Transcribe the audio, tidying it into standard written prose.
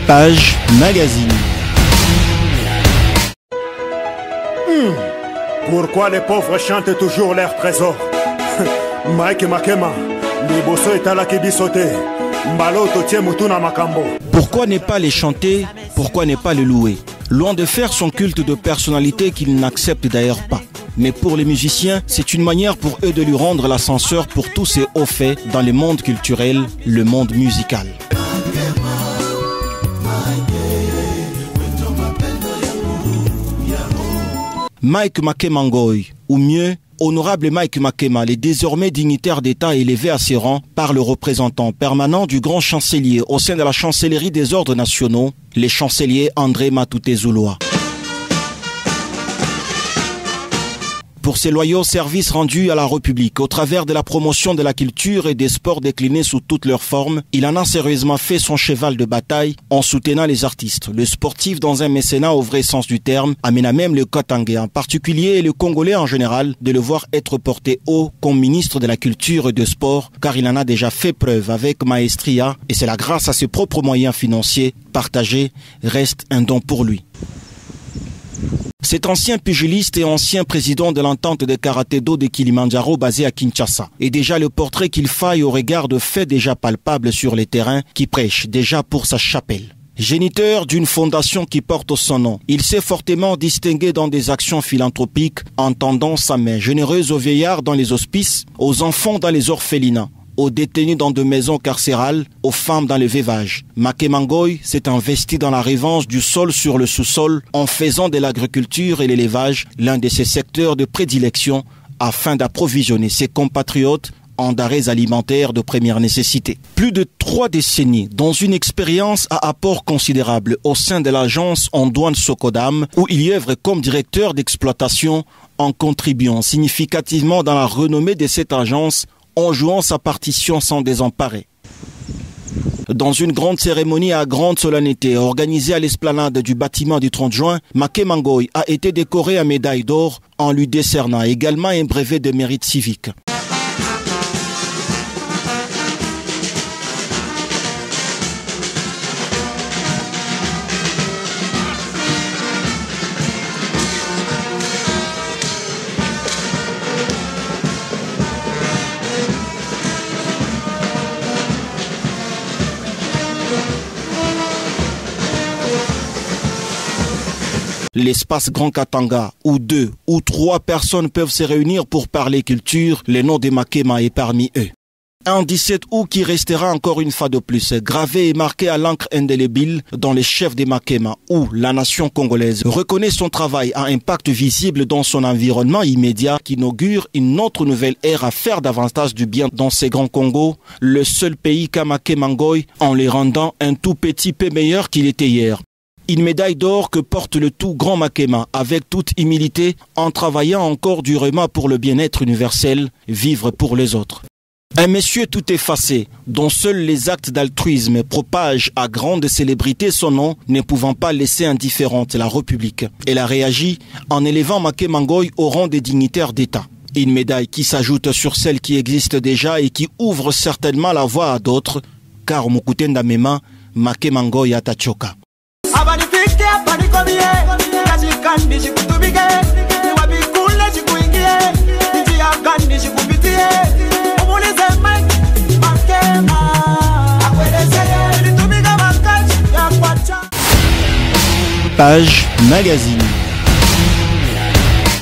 Page Magazine. Pourquoi les pauvres chantent toujours leur trésor? Mike Makema, Liboso est à la Kibisote, Mbalo Totie Mutuna Makambo. Pourquoi ne pas les chanter? Pourquoi ne pas les louer? Loin de faire son culte de personnalité qu'ils n'acceptent d'ailleurs pas. Mais pour les musiciens, c'est une manière pour eux de lui rendre l'ascenseur pour tous ces hauts faits dans le monde culturel, le monde musical. Mike Makema Ngoy, ou mieux, Honorable Mike Makema, les désormais dignitaire d'État élevé à ses rangs par le représentant permanent du grand chancelier au sein de la chancellerie des ordres nationaux, le chancelier André Matute Zouloua. Pour ses loyaux services rendus à la République au travers de la promotion de la culture et des sports déclinés sous toutes leurs formes, il en a sérieusement fait son cheval de bataille en soutenant les artistes, le sportif dans un mécénat au vrai sens du terme, amena même le Katangais en particulier et le Congolais en général de le voir être porté haut comme ministre de la culture et du sport, car il en a déjà fait preuve avec maestria et c'est là grâce à ses propres moyens financiers partagés reste un don pour lui. Cet ancien pugiliste et ancien président de l'entente de karaté-do de Kilimandjaro basé à Kinshasa est déjà le portrait qu'il faille au regard de faits déjà palpables sur les terrains qui prêchent déjà pour sa chapelle. Géniteur d'une fondation qui porte son nom, il s'est fortement distingué dans des actions philanthropiques en tendant sa main généreuse aux vieillards dans les hospices, aux enfants dans les orphelinats, aux détenus dans de maisons carcérales, aux femmes dans le veuvage. Makema Ngoy s'est investi dans la revanche du sol sur le sous-sol en faisant de l'agriculture et l'élevage l'un de ses secteurs de prédilection afin d'approvisionner ses compatriotes en denrées alimentaires de première nécessité. Plus de 3 décennies dans une expérience à apport considérable au sein de l'agence en douane Sokodam où il y œuvre comme directeur d'exploitation en contribuant significativement dans la renommée de cette agence en jouant sa partition sans désemparer. Dans une grande cérémonie à grande solennité organisée à l'esplanade du bâtiment du 30 juin, Makema Ngoy a été décoré à médaille d'or en lui décernant également un brevet de mérite civique. L'espace Grand Katanga, où 2 ou 3 personnes peuvent se réunir pour parler culture, le nom de Makema est parmi eux. Un 17 août qui restera encore une fois de plus gravé et marqué à l'encre indélébile dans les chefs de Makema, où la nation congolaise reconnaît son travail à impact visible dans son environnement immédiat qui inaugure une autre nouvelle ère à faire davantage du bien dans ces grands Congos, le seul pays qu'a Makema Ngoy en les rendant un tout petit peu meilleur qu'il était hier. Une médaille d'or que porte le tout grand Makema avec toute humilité en travaillant encore durement pour le bien-être universel, vivre pour les autres. Un monsieur tout effacé, dont seuls les actes d'altruisme propagent à grande célébrité son nom, ne pouvant pas laisser indifférente la République. Elle a réagi en élevant Makema Ngoy au rang des dignitaires d'État. Une médaille qui s'ajoute sur celle qui existe déjà et qui ouvre certainement la voie à d'autres, car Mukutenda Mema, Makema Ngoy atachoka. Page Magazine.